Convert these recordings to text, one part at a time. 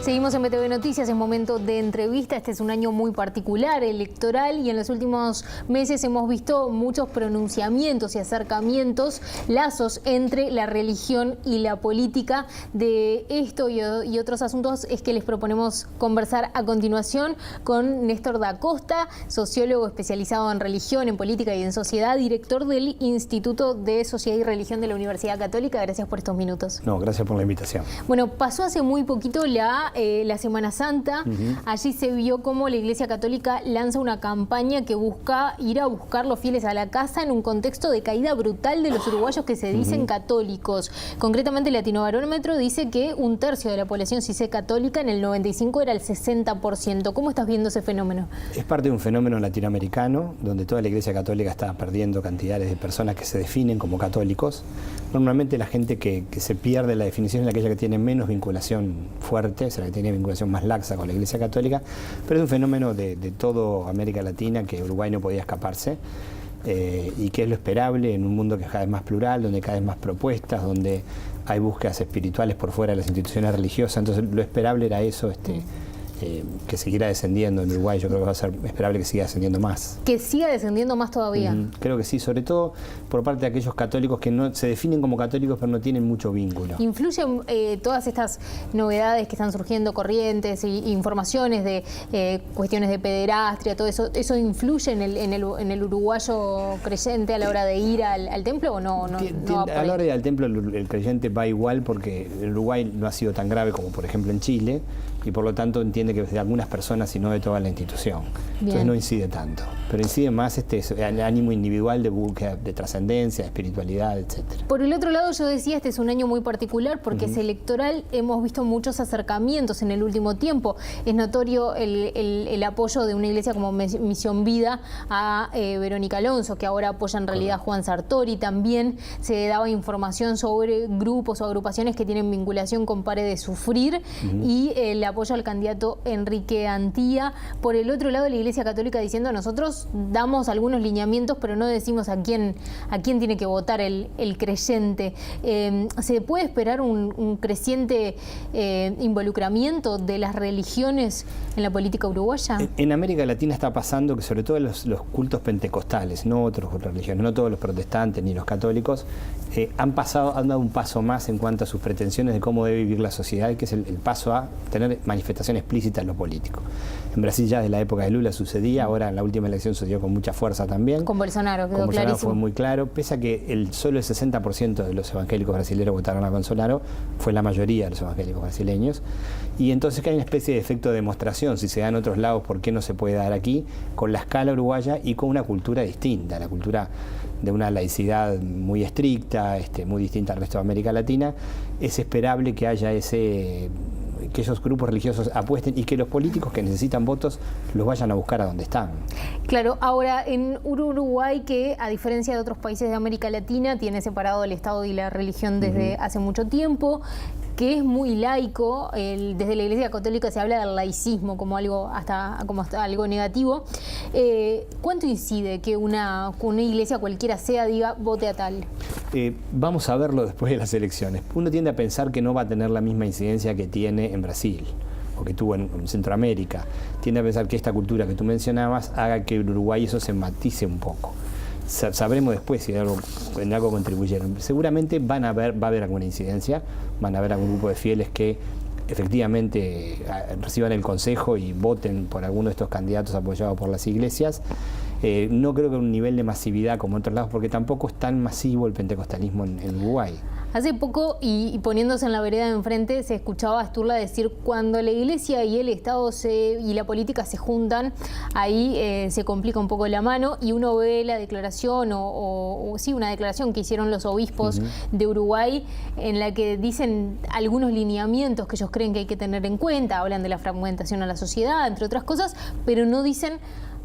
Seguimos en BTV Noticias, en momento de entrevista. Este es un año muy particular, electoral, y en los últimos meses hemos visto muchos pronunciamientos y acercamientos, lazos entre la religión y la política. De esto y otros asuntos es que les proponemos conversar a continuación con Néstor da Costa, sociólogo especializado en religión, en política y en sociedad, director del Instituto de Sociedad y Religión de la Universidad Católica. Gracias por estos minutos. No, gracias por la invitación. Bueno, pasó hace muy poquito la Semana Santa. Allí se vio cómo la Iglesia Católica lanza una campaña que busca ir a buscar los fieles a la casa en un contexto de caída brutal de los uruguayos que se dicen católicos. Concretamente, el Latinobarómetro dice que un tercio de la población se dice católica, en el 95 era el 60%. ¿Cómo estás viendo ese fenómeno? Es parte de un fenómeno latinoamericano donde toda la Iglesia Católica está perdiendo cantidades de personas que se definen como católicos. Normalmente la gente que se pierde la definición es aquella que tiene menos vinculación fuerte, es la que tiene vinculación más laxa con la Iglesia Católica, pero es un fenómeno de toda América Latina que Uruguay no podía escaparse y que es lo esperable en un mundo que es cada vez más plural, donde cada vez más propuestas, donde hay búsquedas espirituales por fuera de las instituciones religiosas. Entonces lo esperable era eso, que seguirá descendiendo en Uruguay. Yo creo que va a ser esperable que siga descendiendo más. ¿Que siga descendiendo más todavía? Creo que sí, sobre todo por parte de aquellos católicos que no se definen como católicos pero no tienen mucho vínculo. ¿Influyen todas estas novedades que están surgiendo, corrientes e informaciones de cuestiones de pederastria, todo eso? ¿Eso influye en el uruguayo creyente a la hora de ir al templo o no? A la hora de ir al templo el creyente va igual, porque el Uruguay no ha sido tan grave como por ejemplo en Chile, y por lo tanto entiende que es de algunas personas y no de toda la institución. Entonces no incide tanto, pero incide más el ánimo individual de búsqueda de trascendencia, de espiritualidad, etc. Por el otro lado, yo decía, este es un año muy particular porque es electoral. Hemos visto muchos acercamientos en el último tiempo. Es notorio el apoyo de una iglesia como Misión Vida a Verónica Alonso, que ahora apoya en realidad a Juan Sartori. También se daba información sobre grupos o agrupaciones que tienen vinculación con Pare de Sufrir y el apoyo al candidato Enrique Antía. Por el otro lado, la Iglesia Católica diciendo: nosotros damos algunos lineamientos, pero no decimos a quién tiene que votar el creyente. ¿Se puede esperar un creciente involucramiento de las religiones en la política uruguaya? En América Latina está pasando que sobre todo los cultos pentecostales, no otras religiones, no todos los protestantes ni los católicos, han dado un paso más en cuanto a sus pretensiones de cómo debe vivir la sociedad, que es el paso a tener manifestación explícita en lo político. En Brasil ya desde la época de Lula sucedía, ahora en la última elección sucedió con mucha fuerza también. Con Bolsonaro, quedó con Bolsonaro clarísimo. Fue muy claro, pese a que solo el 60% de los evangélicos brasileños votaron a Bolsonaro, fue la mayoría de los evangélicos brasileños. Y entonces que hay una especie de efecto de demostración, si se da en otros lados, ¿por qué no se puede dar aquí? Con la escala uruguaya y con una cultura distinta, la cultura de una laicidad muy estricta, muy distinta al resto de América Latina. Es esperable que haya que esos grupos religiosos apuesten y que los políticos que necesitan votos los vayan a buscar a donde están. Claro, ahora en Uruguay, que a diferencia de otros países de América Latina, tiene separado el Estado y la religión desde hace mucho tiempo, que es muy laico. Desde la Iglesia Católica se habla del laicismo como hasta algo negativo. ¿Cuánto incide que una iglesia cualquiera diga vote a tal? Vamos a verlo después de las elecciones. Uno tiende a pensar que no va a tener la misma incidencia que tiene en Brasil o que tuvo en Centroamérica. Tiende a pensar que esta cultura que tú mencionabas haga que en Uruguay eso se matice un poco. Sabremos después si en algo contribuyeron. Seguramente va a haber alguna incidencia, van a haber algún grupo de fieles que efectivamente reciban el consejo y voten por alguno de estos candidatos apoyados por las iglesias. No creo que un nivel de masividad como en otros lados, porque tampoco es tan masivo el pentecostalismo en Uruguay. Hace poco, y poniéndose en la vereda de enfrente, se escuchaba a Sturla decir: cuando la Iglesia y el Estado y la política se juntan, ahí se complica un poco la mano, y uno ve la declaración, una declaración que hicieron los obispos de Uruguay, en la que dicen algunos lineamientos que ellos creen que hay que tener en cuenta. Hablan de la fragmentación a la sociedad, entre otras cosas, pero no dicen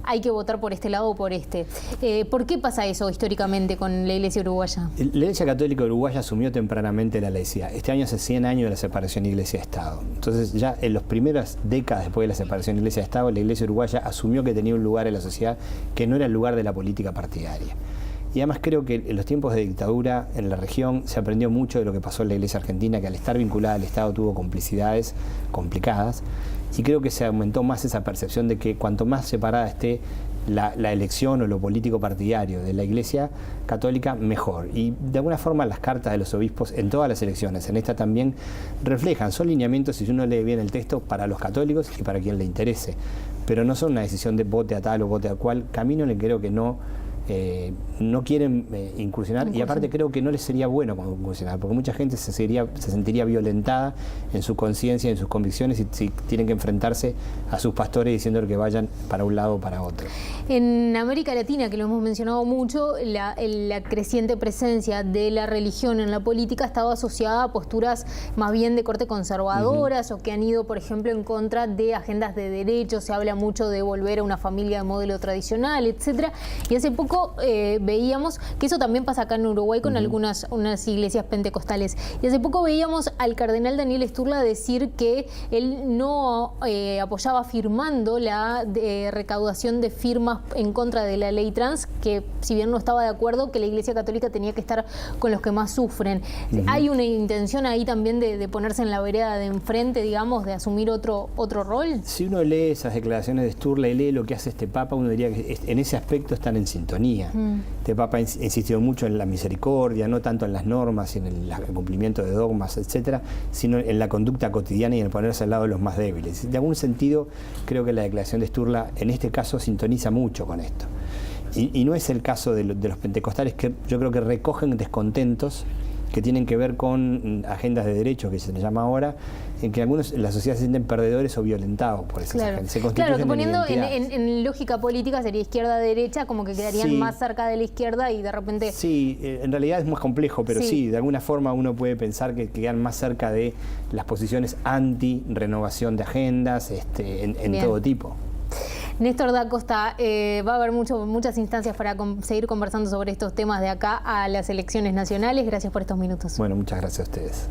hay que votar por este lado o por este. ¿Por qué pasa eso históricamente con la Iglesia uruguaya? La Iglesia Católica Uruguaya asumió tempranamente la laicidad. Este año hace 100 años de la separación Iglesia-Estado. Entonces ya en las primeras décadas después de la separación Iglesia-Estado, la Iglesia uruguaya asumió que tenía un lugar en la sociedad que no era el lugar de la política partidaria. Y además creo que en los tiempos de dictadura en la región se aprendió mucho de lo que pasó en la Iglesia argentina, que al estar vinculada al Estado tuvo complicidades complicadas, y creo que se aumentó más esa percepción de que cuanto más separada esté la elección o lo político partidario de la Iglesia Católica, mejor. Y de alguna forma las cartas de los obispos en todas las elecciones, en esta también, reflejan, son lineamientos, si uno lee bien el texto, para los católicos y para quien le interese, pero no son una decisión de vote a tal o vote a cual, camino en el que creo que no quieren incursionar, y aparte creo que no les sería bueno incursionar, porque mucha gente se sentiría violentada en su conciencia, en sus convicciones, si tienen que enfrentarse a sus pastores diciéndole que vayan para un lado o para otro. En América Latina, que lo hemos mencionado mucho, la creciente presencia de la religión en la política ha estado asociada a posturas más bien de corte conservadoras, o que han ido, por ejemplo, en contra de agendas de derechos. Se habla mucho de volver a una familia de modelo tradicional, etcétera. Y hace poco veíamos que eso también pasa acá en Uruguay con unas iglesias pentecostales. Y hace poco veíamos al cardenal Daniel Sturla decir que él no apoyaba firmando la recaudación de firmas en contra de la ley trans, que si bien no estaba de acuerdo, que la Iglesia Católica tenía que estar con los que más sufren. ¿Hay una intención ahí también de ponerse en la vereda de enfrente, digamos, de asumir otro rol? Si uno lee esas declaraciones de Sturla y lee lo que hace este Papa, uno diría que en ese aspecto están en sintonía. Este Papa insistió mucho en la misericordia, no tanto en las normas y en el cumplimiento de dogmas, etcétera, sino en la conducta cotidiana y en ponerse al lado de los más débiles. De algún sentido, creo que la declaración de Sturla en este caso sintoniza mucho con esto. Y no es el caso de los pentecostales, que yo creo que recogen descontentos que tienen que ver con agendas de derechos, que se les llama ahora, en que algunos en la sociedad se sienten perdedores o violentados por esas agendas. Claro, que poniendo en lógica política sería izquierda-derecha, como que quedarían más cerca de la izquierda y de repente... Sí, en realidad es más complejo, pero sí, de alguna forma uno puede pensar que quedan más cerca de las posiciones anti-renovación de agendas en todo tipo. Néstor Da Costa, va a haber muchas instancias para seguir conversando sobre estos temas de acá a las elecciones nacionales. Gracias por estos minutos. Bueno, muchas gracias a ustedes.